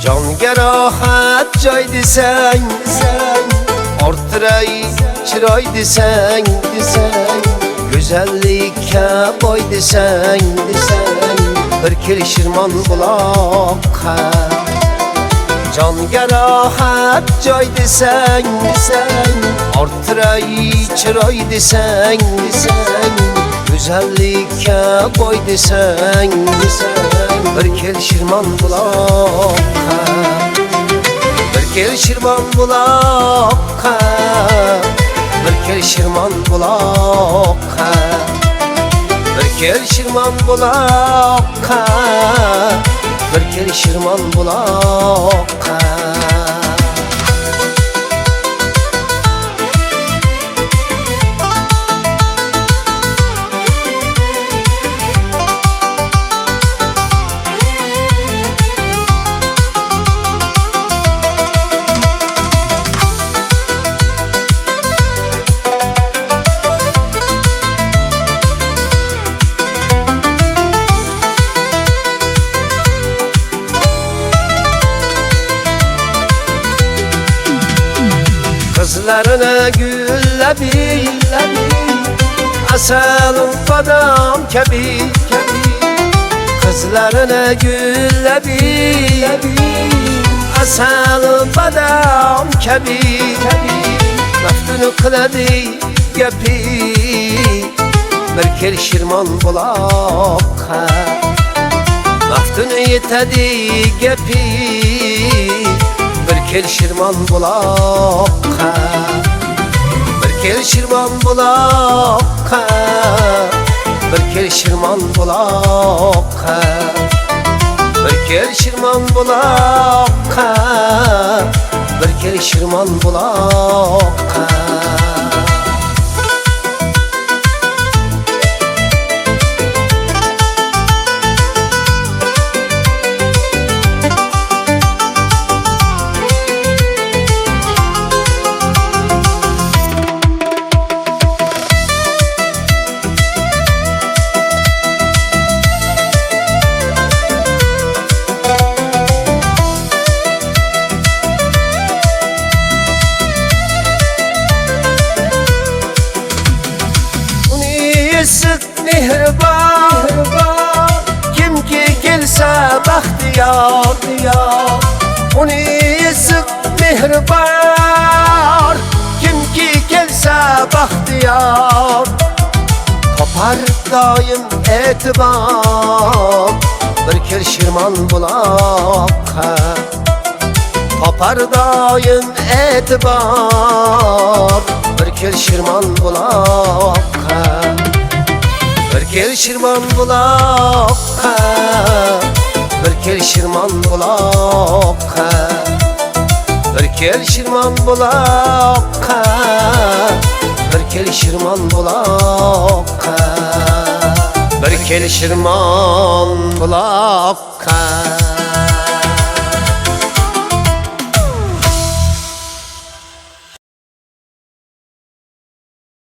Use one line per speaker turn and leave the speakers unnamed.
Jonga rohat joy desang, orttiray chiroy desang, go'zallikka boy desang, bir kelishirmon buloqqa. Jonga rohat joy desang, orttiray chiroy desang, go'zallikka boy desang, bir kelishirmon buloqqa. Bir kelishirmon buloqqa, bir kelishirmon buloqqa, bir kelishirmon buloqqa, bir kelishirmon buloqqa. Kızlarına güllabi, asalım badam kabi. Kızlarına güllabi, asalım badam kabi. Maftunu kıladi gapi, bir kelishirmon buloqqa. Maftunu yetadi gapi, bir kelishirmon buloqqa. Bir kelishirmon buloqqa, bir kelishirmon buloqqa, bir kelishirmon buloqqa, bir kelishirmon buloqqa. Sık mehribon, kimki kelsa baxtiyor. Uni sık mehribon, kimki kelsa baxtiyor. Topar doim e'tibor, bir kelishirmon buloqqa. Topar doim e'tibor, bir kelishirmon buloqqa. Bir kelishirmon buloqqa, bir kelishirmon buloqqa, bir kelishirmon buloqqa, bir kelishirmon buloqqa, bir kelishirmon buloqqa.